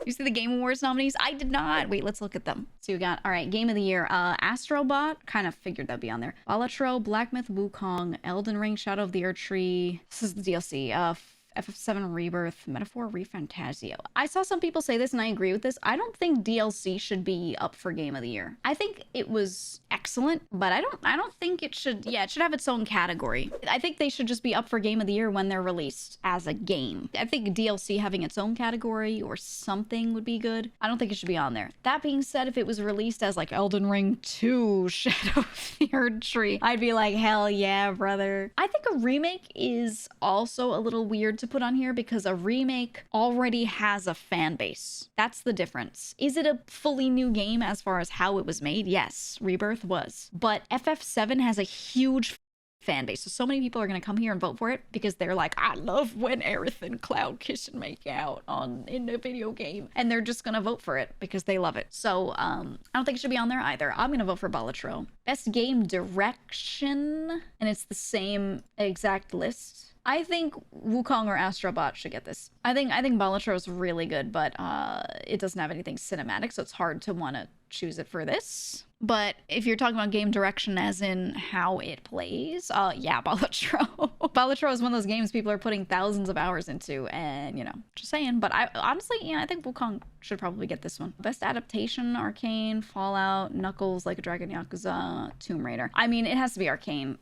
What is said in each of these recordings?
You see the Game Awards nominees? I did not. Wait, let's look at them. So you got, all right, Game of the Year. Astrobot, kind of figured that'd be on there. Balatro, Black Myth Wukong, Elden Ring, Shadow of the Erdtree. This is the DLC. FF7 Rebirth, Metaphor ReFantazio. I saw some people say this and I agree with this. I don't think DLC should be up for Game of the Year. I think it was excellent, but I don't think it should, yeah, it should have its own category. I think they should just be up for Game of the Year when they're released as a game. I think DLC having its own category or something would be good. I don't think it should be on there. That being said, if it was released as like Elden Ring 2 Shadow of the Erdtree, I'd be like, hell yeah, brother. I think a remake is also a little weird to put on here because a remake already has a fan base. That's the difference. Is it a fully new game as far as how it was made? Yes, Rebirth was. But FF7 has a huge fan base. So many people are going to come here and vote for it because they're like, I love when Aerith and Cloud kiss and make out in a video game. And they're just going to vote for it because they love it. So I don't think it should be on there either. I'm going to vote for Balatro. Best game direction. And it's the same exact list. I think Wukong or Astrobot should get this. I think Balatro is really good, but it doesn't have anything cinematic, so it's hard to want to choose it for this. But if you're talking about game direction as in how it plays, yeah, Balatro. Balatro is one of those games people are putting thousands of hours into, and, you know, just saying. But I honestly, yeah, I think Wukong should probably get this one. Best adaptation, Arcane, Fallout, Knuckles, Like a Dragon, Yakuza, Tomb Raider. I mean, it has to be Arcane.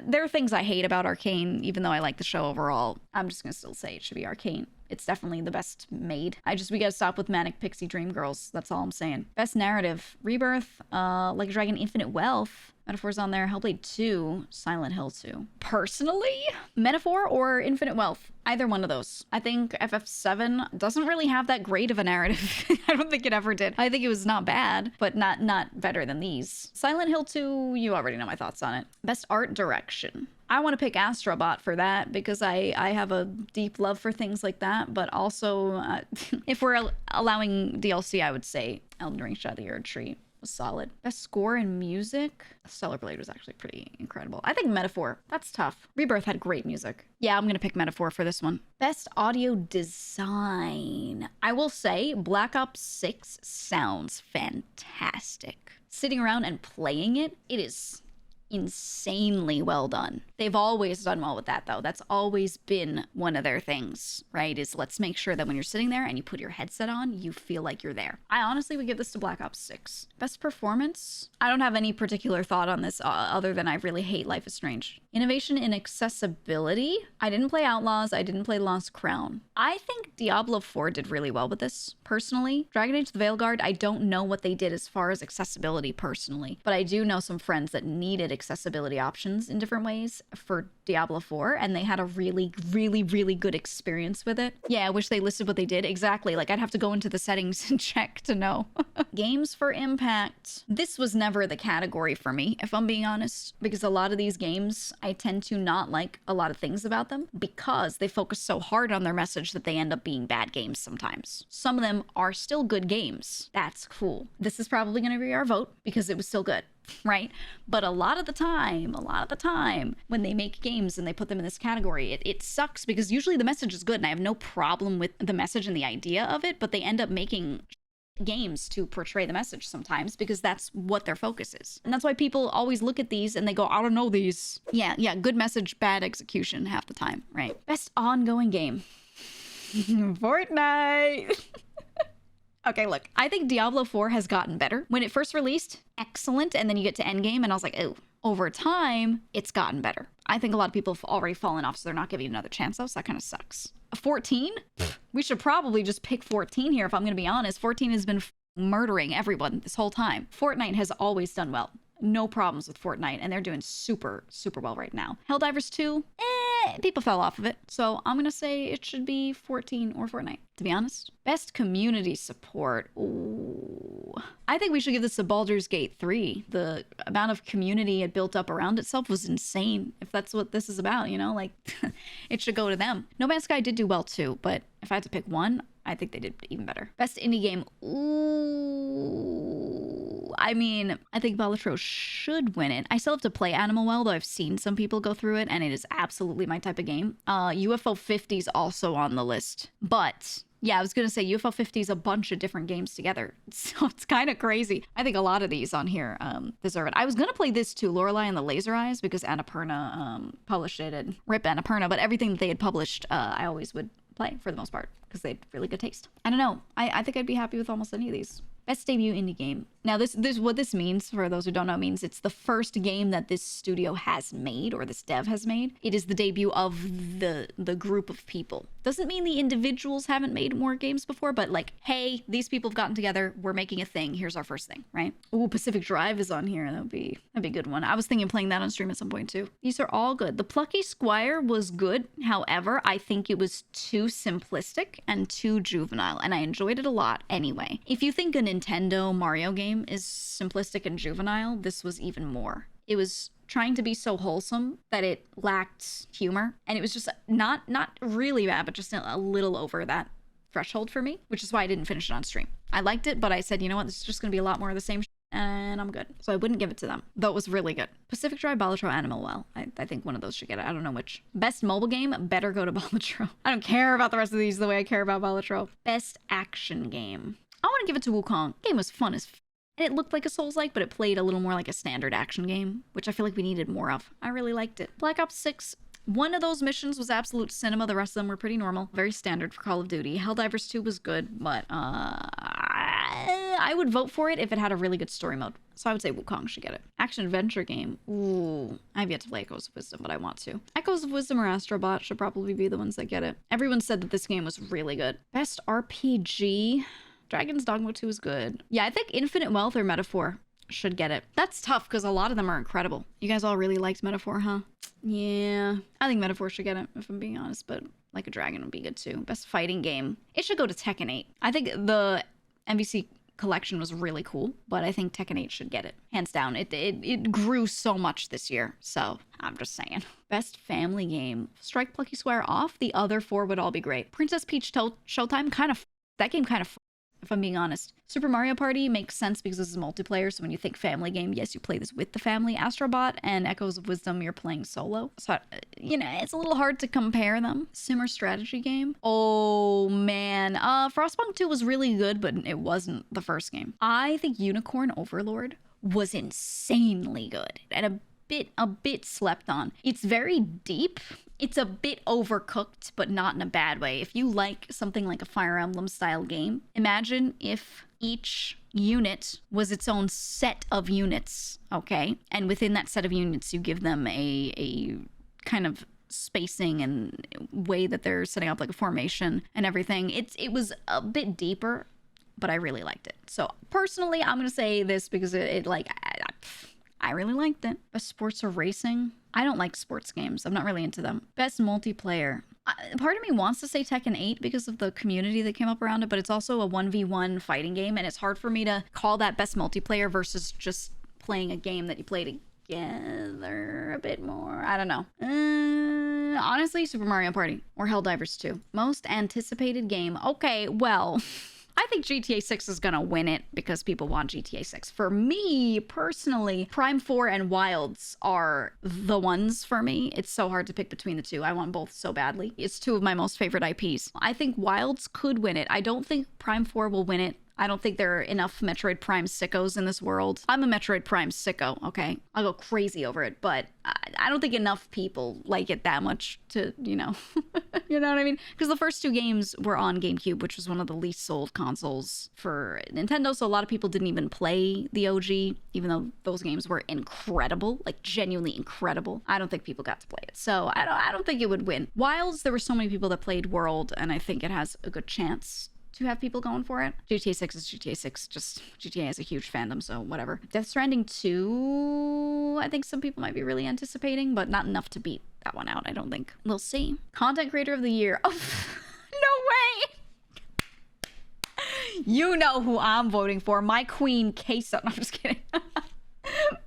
There are things I hate about Arcane, even though I like the show overall. I'm just gonna still say it should be Arcane. It's definitely the best made. We gotta stop with Manic Pixie Dream Girls. That's all I'm saying. Best narrative, Rebirth, Like a Dragon, Infinite Wealth. Metaphor's on there. Hellblade 2, Silent Hill 2. Personally, Metaphor or Infinite Wealth. Either one of those. I think FF7 doesn't really have that great of a narrative. I don't think it ever did. I think it was not bad, but not better than these. Silent Hill 2, you already know my thoughts on it. Best art direction. I want to pick Astrobot for that because I have a deep love for things like that. But also, if we're allowing DLC, I would say Elden Ring, Shadow of the Erdtree was solid. Best score and music. Stellar Blade was actually pretty incredible. I think Metaphor. That's tough. Rebirth had great music. Yeah, I'm gonna pick Metaphor for this one. Best audio design. I will say Black Ops 6 sounds fantastic. Sitting around and playing it, it is insanely well done. They've always done well with that, though. That's always been one of their things, right? Is let's make sure that when you're sitting there and you put your headset on, you feel like you're there. I honestly would give this to Black Ops 6. Best performance? I don't have any particular thought on this other than I really hate Life is Strange. Innovation in accessibility? I didn't play Outlaws. I didn't play Lost Crown. I think Diablo 4 did really well with this, personally. Dragon Age the Veilguard, I don't know what they did as far as accessibility personally, but I do know some friends that needed accessibility options in different ways for Diablo 4, and they had a really good experience with it. Yeah, I wish they listed what they did. Exactly. Like, I'd have to go into the settings and check to know. Games for impact. This was never the category for me, if I'm being honest, because a lot of these games, I tend to not like a lot of things about them because they focus so hard on their message that they end up being bad games sometimes. Some of them are still good games. That's cool. This is probably going to be our vote because it was still good. Right? But a lot of the time, when they make games and they put them in this category, it sucks because usually the message is good and I have no problem with the message and the idea of it, but they end up making games to portray the message sometimes because that's what their focus is. And that's why people always look at these and they go, I don't know these. Yeah, good message, bad execution half the time, right? Best ongoing game. Fortnite. Okay, look, I think Diablo 4 has gotten better. When it first released, excellent, and then you get to endgame, and I was like, oh. Over time, it's gotten better. I think a lot of people have already fallen off, so they're not giving it another chance, though, so that kind of sucks. 14? We should probably just pick 14 here, if I'm going to be honest. 14 has been murdering everyone this whole time. Fortnite has always done well. No problems with Fortnite, and they're doing super well right now. Helldivers 2? People fell off of it, so I'm gonna say it should be 14 or Fortnite, to be honest. Best community support. Ooh. I think we should give this to Baldur's Gate 3. The amount of community it built up around itself was insane. If that's what this is about, you know, like, it should go to them. No Man's Sky did do well too, but if I had to pick one, I think they did even better. Best indie game. Ooh. I mean, I think Balatro should win it. I still have to play Animal Well, though I've seen some people go through it, and it is absolutely my type of game. UFO 50 is also on the list, but Yeah, I was gonna say UFO 50 is a bunch of different games together, so it's kind of crazy. I think a lot of these on here deserve it. I was gonna play this too, Lorelei and the Laser Eyes, because Annapurna published it, and rip Annapurna, but everything that they had published, I always would play for the most part because they had really good taste. I don't know. I think I'd be happy with almost any of these. Best debut indie game. Now, this what this means, for those who don't know, means it's the first game that this studio has made, or this dev has made. It is the debut of the group of people. Doesn't mean the individuals haven't made more games before, but like, hey, these people have gotten together, we're making a thing, here's our first thing, right? Ooh, Pacific Drive is on here. That'd be a good one. I was thinking of playing that on stream at some point too. These are all good. The Plucky Squire was good. However, I think it was too simplistic and too juvenile, and I enjoyed it a lot anyway. If you think a Nintendo Mario game is simplistic and juvenile, this was even more. It was trying to be so wholesome that it lacked humor, and it was just not really bad, but just a little over that threshold for me, which is why I didn't finish it on stream. I liked it, but I said, you know what, this is just gonna be a lot more of the same and I'm good. So I wouldn't give it to them, though it was really good. Pacific Drive, Balatro, Animal Well. I think one of those should get it. I don't know which. Best mobile game, better go to Balatro. I don't care about the rest of these the way I care about Balatro. Best action game. I want to give it to Wukong. Game was fun as and it looked like a Souls-like, but it played a little more like a standard action game, which I feel like we needed more of. I really liked it. Black Ops 6. One of those missions was absolute cinema. The rest of them were pretty normal. Very standard for Call of Duty. Helldivers 2 was good, but I would vote for it if it had a really good story mode. So I would say Wukong should get it. Action-adventure game. Ooh. I've yet to play Echoes of Wisdom, but I want to. Echoes of Wisdom or Astrobot should probably be the ones that get it. Everyone said that this game was really good. Best RPG. Dragon's Dogma 2 is good. Yeah, I think Infinite Wealth or Metaphor should get it. That's tough because a lot of them are incredible. You guys all really liked Metaphor, huh? Yeah. I think Metaphor should get it, if I'm being honest, but Like a Dragon would be good too. Best fighting game. It should go to Tekken 8. I think the MVC collection was really cool, but I think Tekken 8 should get it. Hands down. It grew so much this year, so I'm just saying. Best family game. Strike Plucky Squire off. The other four would all be great. Princess Peach Showtime, that game kind of, if I'm being honest. Super Mario Party makes sense because this is multiplayer, so when you think family game, yes, you play this with the family. Astrobot and Echoes of Wisdom, you're playing solo. So, you know, it's a little hard to compare them. Simmer strategy game. Oh, man. Frostpunk 2 was really good, but it wasn't the first game. I think Unicorn Overlord was insanely good and a bit slept on. It's very deep. It's a bit overcooked, but not in a bad way. If you like something like a Fire Emblem style game, imagine if each unit was its own set of units, okay? And within that set of units, you give them a kind of spacing and way that they're setting up like a formation and everything. It was a bit deeper, but I really liked it. So personally, I'm gonna say this because I really liked it. Best sports or racing? I don't like sports games. I'm not really into them. Best multiplayer. Part of me wants to say Tekken 8 because of the community that came up around it, but it's also a 1v1 fighting game, and it's hard for me to call that best multiplayer versus just playing a game that you play together a bit more. I don't know. Honestly, Super Mario Party or Helldivers 2. Most anticipated game. Okay, well... I think GTA 6 is gonna win it because people want GTA 6. For me, personally, Prime 4 and Wilds are the ones for me. It's so hard to pick between the two. I want both so badly. It's two of my most favorite IPs. I think Wilds could win it. I don't think Prime 4 will win it. I don't think there are enough Metroid Prime sickos in this world. I'm a Metroid Prime sicko, okay? I'll go crazy over it, but I don't think enough people like it that much to, you know, you know what I mean? Because the first two games were on GameCube, which was one of the least sold consoles for Nintendo, so a lot of people didn't even play the OG, even though those games were incredible, like genuinely incredible. I don't think people got to play it, so I don't think it would win. Wilds, there were so many people that played World, and I think it has a good chance to have people going for it. GTA 6 is GTA 6. Just GTA has a huge fandom, so whatever. Death Stranding 2, I think some people might be really anticipating, but not enough to beat that one out, I don't think. We'll see. Content Creator of the Year. Oh, no way! You know who I'm voting for. My queen, Queso. No, I'm just kidding.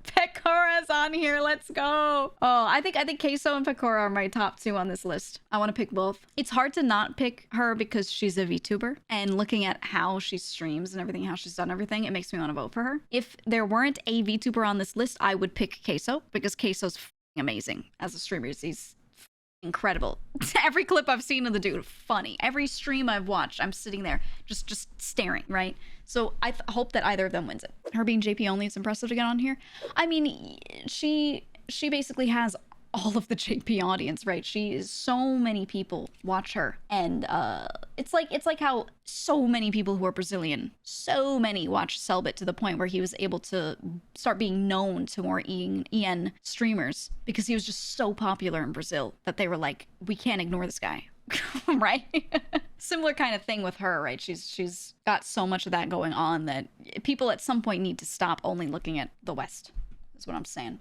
Pecора's on here. Let's go. Oh, I think Queso and Pecora are my top two on this list. I want to pick both. It's hard to not pick her because she's a VTuber, and looking at how she streams and everything, how she's done everything, it makes me want to vote for her. If there weren't a VTuber on this list, I would pick Queso because Queso's amazing as a streamer. He's incredible. Every clip I've seen of the dude, funny. Every stream I've watched, I'm sitting there just staring, right? So I hope that either of them wins it. Her being JP only, it's impressive to get on here. I mean, she basically has all of the JP audience, right? So many people watch her, and it's like how so many people who are Brazilian, so many watch Selbit to the point where he was able to start being known to more EN streamers because he was just so popular in Brazil that they were like, we can't ignore this guy. Right? Similar kind of thing with her, right? She's got so much of that going on that people at some point need to stop only looking at the West, is what I'm saying,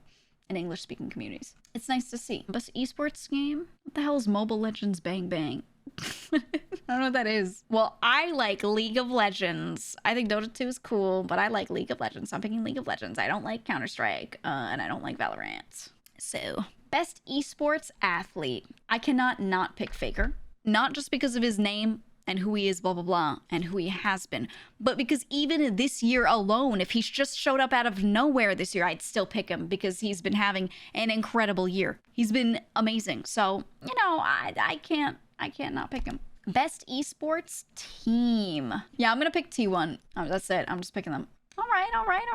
in English-speaking communities. It's nice to see. Best esports game? What the hell is Mobile Legends Bang Bang? I don't know what that is. Well, I like League of Legends. I think Dota 2 is cool, but I like League of Legends. So I'm picking League of Legends. I don't like Counter-Strike, and I don't like Valorant. So, best esports athlete. I cannot not pick Faker. Not just because of his name and who he is, blah, blah, blah, and who he has been, but because even this year alone, if he's just showed up out of nowhere this year, I'd still pick him because he's been having an incredible year. He's been amazing. So, you know, I can't not pick him. Best esports team. Yeah, I'm gonna pick T1. Oh, that's it. I'm just picking them. All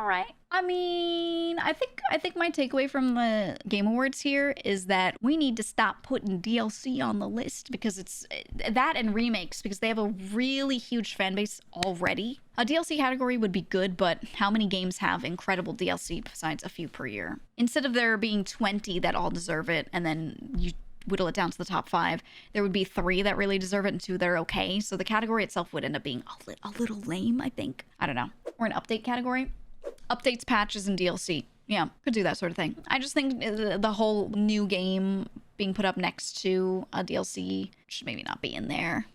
right. I mean, I think my takeaway from the Game Awards here is that we need to stop putting DLC on the list because it's that and remakes because they have a really huge fan base already. A DLC category would be good, but how many games have incredible DLC besides a few per year? Instead of there being 20 that all deserve it and then you whittle it down to the top 5, there would be 3 that really deserve it and 2 that are okay. So the category itself would end up being a little lame, I think. I don't know. Or an update category. Updates, patches, and DLC. Yeah, could do that sort of thing. I just think the whole new game being put up next to a DLC should maybe not be in there.